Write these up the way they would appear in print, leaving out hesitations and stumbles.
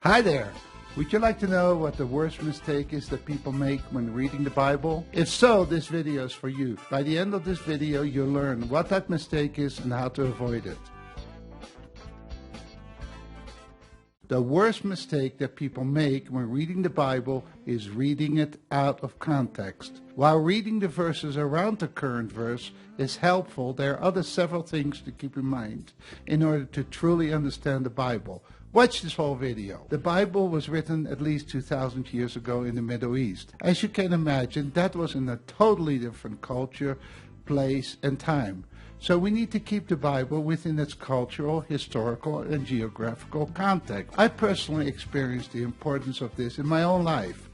Hi there! Would you like to know what the worst mistake is that people make when reading the Bible? If so, this video is for you. By the end of this video, you'll learn what that mistake is and how to avoid it. The worst mistake that people make when reading the Bible is reading it out of context. While reading the verses around the current verse is helpful, there are other several things to keep in mind in order to truly understand the Bible. Watch this whole video. The Bible was written at least 2,000 years ago in the Middle East. As you can imagine, that was in a totally different culture, place, and time. So we need to keep the Bible within its cultural, historical, and geographical context. I personally experienced the importance of this in my own life.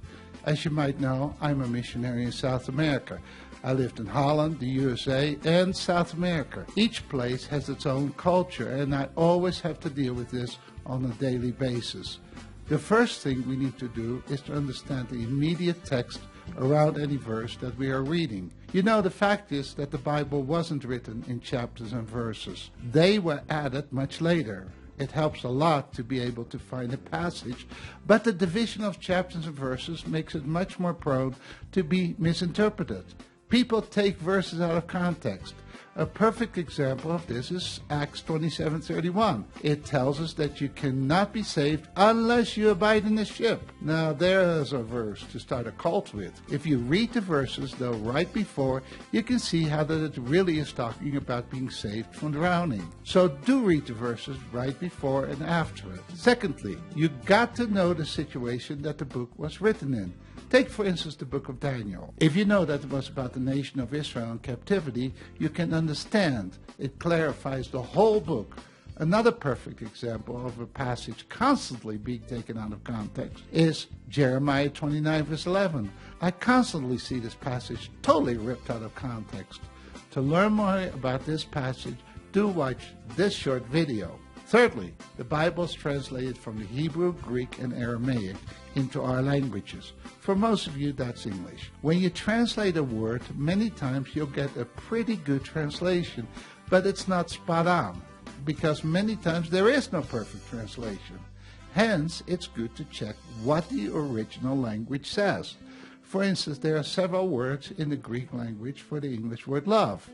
As you might know, I'm a missionary in South America. I lived in Holland, the USA, and South America. Each place has its own culture, and I always have to deal with this on a daily basis. The first thing we need to do is to understand the immediate text around any verse that we are reading. You know, the fact is that the Bible wasn't written in chapters and verses. They were added much later. It helps a lot to be able to find a passage, but the division of chapters and verses makes it much more prone to be misinterpreted. People take verses out of context. A perfect example of this is Acts 27:31. It tells us that you cannot be saved unless you abide in the ship. Now there's a verse to start a cult with. If you read the verses though right before, you can see how that it really is talking about being saved from drowning. So do read the verses right before and after it. Secondly, you got to know the situation that the book was written in. Take, for instance, the book of Daniel. If you know that it was about the nation of Israel in captivity, you can understand. It clarifies the whole book. Another perfect example of a passage constantly being taken out of context is Jeremiah 29, verse 11. I constantly see this passage totally ripped out of context. To learn more about this passage, do watch this short video. Thirdly, the Bible is translated from the Hebrew, Greek, and Aramaic into our languages. For most of you, that's English. When you translate a word, many times you'll get a pretty good translation, but it's not spot on, because many times there is no perfect translation. Hence, it's good to check what the original language says. For instance, there are several words in the Greek language for the English word love.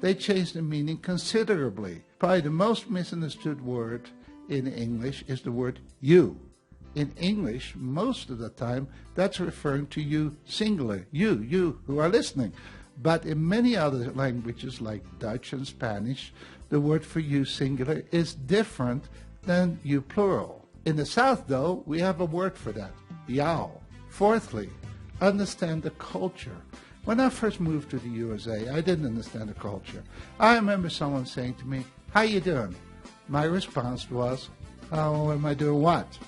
They change the meaning considerably. Probably the most misunderstood word in English is the word you. In English, most of the time, that's referring to you singular, you who are listening. But in many other languages like Dutch and Spanish, the word for you singular is different than you plural. In the South, though, we have a word for that, y'all. Fourthly, understand the culture. When I first moved to the USA, I didn't understand the culture. I remember someone saying to me, "How you doing?" My response was, "Oh, am I doing what?"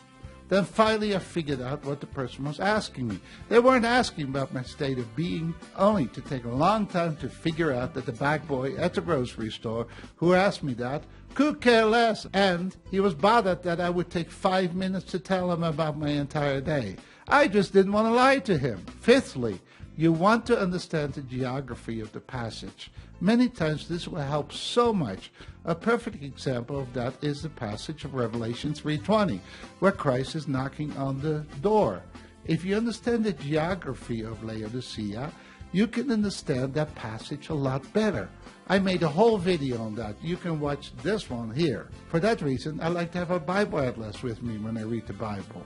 Then finally I figured out what the person was asking me. They weren't asking about my state of being, only to take a long time to figure out that the back boy at the grocery store who asked me that could care less, and he was bothered that I would take 5 minutes to tell him about my entire day. I just didn't want to lie to him. Fifthly, you want to understand the geography of the passage. Many times this will help so much. A perfect example of that is the passage of Revelation 3:20, where Christ is knocking on the door. If you understand the geography of Laodicea, you can understand that passage a lot better. I made a whole video on that. You can watch this one here. For that reason, I like to have a Bible atlas with me when I read the Bible.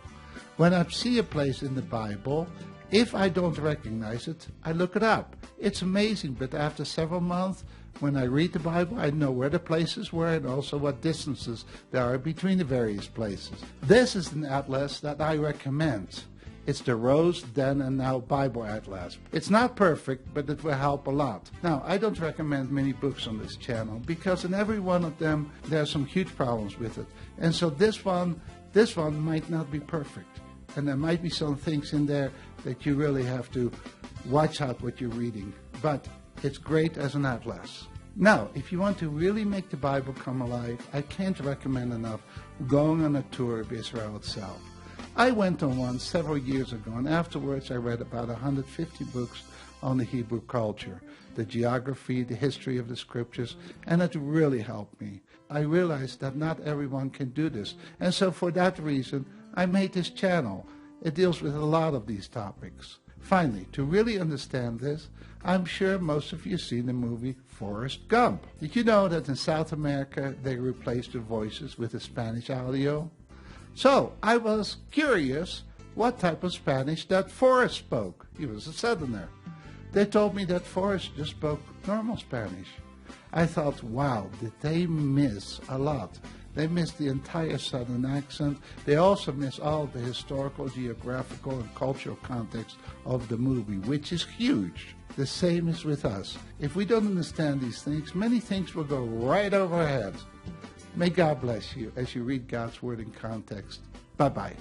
When I see a place in the Bible, if I don't recognize it, I look it up. It's amazing, but after several months, when I read the Bible, I know where the places were and also what distances there are between the various places. This is an atlas that I recommend. It's the Rose, Then, and Now Bible Atlas. It's not perfect, but it will help a lot. Now, I don't recommend many books on this channel because in every one of them, there are some huge problems with it. And so this one might not be perfect. And there might be some things in there that you really have to watch out what you're reading. But it's great as an atlas. Now, if you want to really make the Bible come alive, I can't recommend enough going on a tour of Israel itself. I went on one several years ago, and afterwards I read about 150 books on the Hebrew culture, the geography, the history of the scriptures, and it really helped me. I realized that not everyone can do this, and so for that reason, I made this channel. It deals with a lot of these topics. Finally, to really understand this, I'm sure most of you have seen the movie Forrest Gump. Did you know that in South America they replaced the voices with the Spanish audio? So I was curious what type of Spanish that Forrest spoke. He was a Southerner. They told me that Forrest just spoke normal Spanish. I thought, wow, did they miss a lot? They missed the entire Southern accent. They also miss all the historical, geographical, and cultural context of the movie, which is huge. The same is with us. If we don't understand these things, many things will go right over our heads. May God bless you as you read God's Word in context. Bye-bye.